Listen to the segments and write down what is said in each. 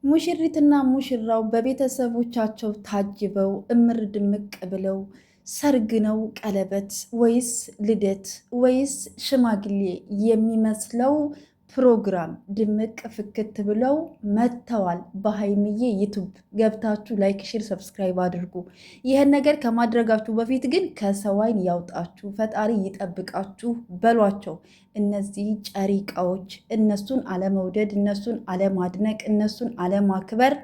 ሙሽሪትና ሙሽራው በቤተሰቦቻቸው ታጅበው እምር ድምቅ ብለው ሰርግ ነው ቀለበት ወይስ ልደት ወይስ ሽማግሌ የሚመስለው ፕሮግራም ድምቅ ፍክት ብለው መጥተዋል። በሀይሚዬ ዩቱብ ገብታችሁ ላይክ፣ ሼር፣ ሰብስክራይብ አድርጉ። ይህን ነገር ከማድረጋችሁ በፊት ግን ከሰው ዓይን ያውጣችሁ፣ ፈጣሪ ይጠብቃችሁ በሏቸው። እነዚህ ጨሪቃዎች እነሱን አለመውደድ፣ እነሱን አለማድነቅ፣ እነሱን አለማክበር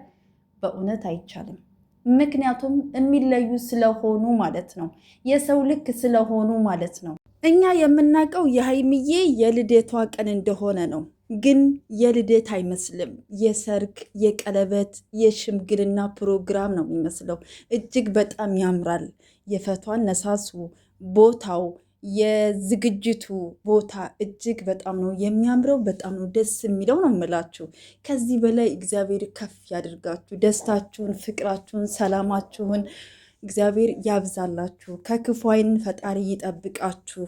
በእውነት አይቻልም። ምክንያቱም የሚለዩ ስለሆኑ ማለት ነው። የሰው ልክ ስለሆኑ ማለት ነው። እኛ የምናውቀው የሀይሚዬ የልደቷ ቀን እንደሆነ ነው። ግን የልደት አይመስልም። የሰርግ፣ የቀለበት፣ የሽምግልና ፕሮግራም ነው የሚመስለው። እጅግ በጣም ያምራል። የፈቷን ነሳሱ ቦታው፣ የዝግጅቱ ቦታ እጅግ በጣም ነው የሚያምረው። በጣም ነው ደስ የሚለው ነው የምላችሁ። ከዚህ በላይ እግዚአብሔር ከፍ ያድርጋችሁ። ደስታችሁን፣ ፍቅራችሁን፣ ሰላማችሁን እግዚአብሔር ያብዛላችሁ። ከክፉ ዓይን ፈጣሪ ይጠብቃችሁ።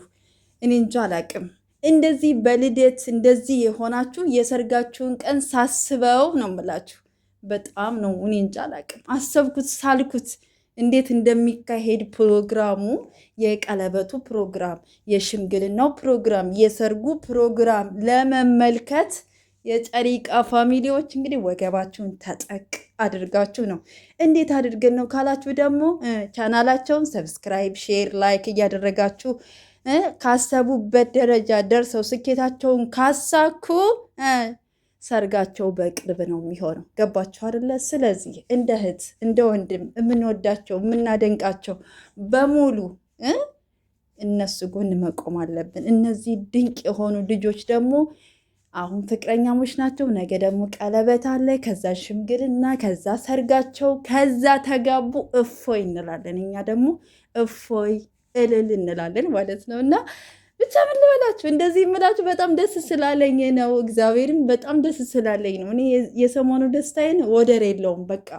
እኔ እንጃ አላቅም። እንደዚህ በልደት እንደዚህ የሆናችሁ የሰርጋችሁን ቀን ሳስበው ነው የምላችሁ። በጣም ነው እኔ እንጃ አላቅም። አሰብኩት ሳልኩት እንዴት እንደሚካሄድ ፕሮግራሙ፣ የቀለበቱ ፕሮግራም፣ የሽምግልናው ፕሮግራም፣ የሰርጉ ፕሮግራም ለመመልከት የጨሪቃ ፋሚሊዎች እንግዲህ ወገባችሁን ተጠቅ አድርጋችሁ ነው። እንዴት አድርገን ነው ካላችሁ ደግሞ ቻናላቸውን ሰብስክራይብ፣ ሼር፣ ላይክ እያደረጋችሁ ካሰቡበት ደረጃ ደርሰው ስኬታቸውን ካሳኩ ሰርጋቸው በቅርብ ነው የሚሆነው። ገባችሁ አይደለ? ስለዚህ እንደ እህት እንደ ወንድም የምንወዳቸው የምናደንቃቸው በሙሉ እነሱ ጎን መቆም አለብን። እነዚህ ድንቅ የሆኑ ልጆች ደግሞ አሁን ፍቅረኛሞች ናቸው። ነገ ደግሞ ቀለበት አለ፣ ከዛ ሽምግልና፣ ከዛ ሰርጋቸው፣ ከዛ ተጋቡ። እፎይ እንላለን። እኛ ደግሞ እፎይ እልል እንላለን ማለት ነው። እና ብቻ ምን ልበላችሁ፣ እንደዚህ የምላችሁ በጣም ደስ ስላለኝ ነው። እግዚአብሔርም በጣም ደስ ስላለኝ ነው። እኔ የሰሞኑ ደስታዬን ወደር የለውም። በቃ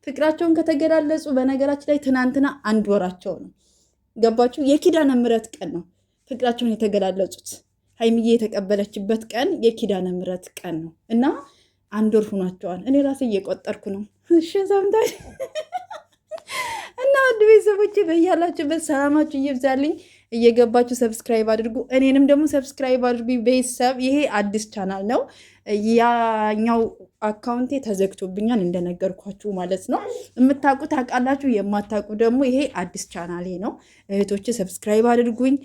ፍቅራቸውን ከተገላለጹ፣ በነገራችን ላይ ትናንትና 1 ወራቸው ነው። ገባችሁ? የኪዳነ ምሕረት ቀን ነው ፍቅራቸውን የተገላለጹት። ሀይሚዬ የተቀበለችበት ቀን የኪዳነ ምሕረት ቀን ነው እና 1 ወር ሆኗቸዋል። እኔ ራሴ እየቆጠርኩ ነው። እሺ ሰምታች እና ውድ ቤተሰቦቼ በያላችሁበት ሰላማችሁ እየብዛልኝ። እየገባችሁ ሰብስክራይብ አድርጉ። እኔንም ደግሞ ሰብስክራይብ አድርጉ ቤተሰብ። ይሄ አዲስ ቻናል ነው። ያኛው አካውንቴ ተዘግቶብኛል እንደነገርኳችሁ ማለት ነው። የምታውቁ ታውቃላችሁ፣ የማታውቁ ደግሞ ይሄ አዲስ ቻናሌ ነው። እህቶቼ ሰብስክራይብ አድርጉኝ።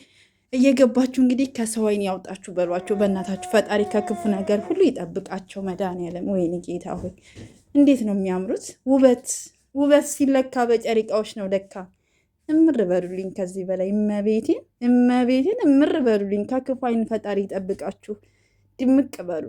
እየገባችሁ እንግዲህ ከሰው ዓይን ያውጣችሁ በሏቸው። በእናታችሁ ፈጣሪ ከክፉ ነገር ሁሉ ይጠብቃቸው። መድኃኒዓለም ወይኔ ጌታ ሆይ እንዴት ነው የሚያምሩት! ውበት ሲለካ በጨሪቃዎች ነው ለካ። እምር በሉልኝ ከዚህ በላይ እመቤቴን እምር በሉልኝ። ከክፉ ዓይን ፈጣሪ ይጠብቃችሁ። ድምቅ በሉ።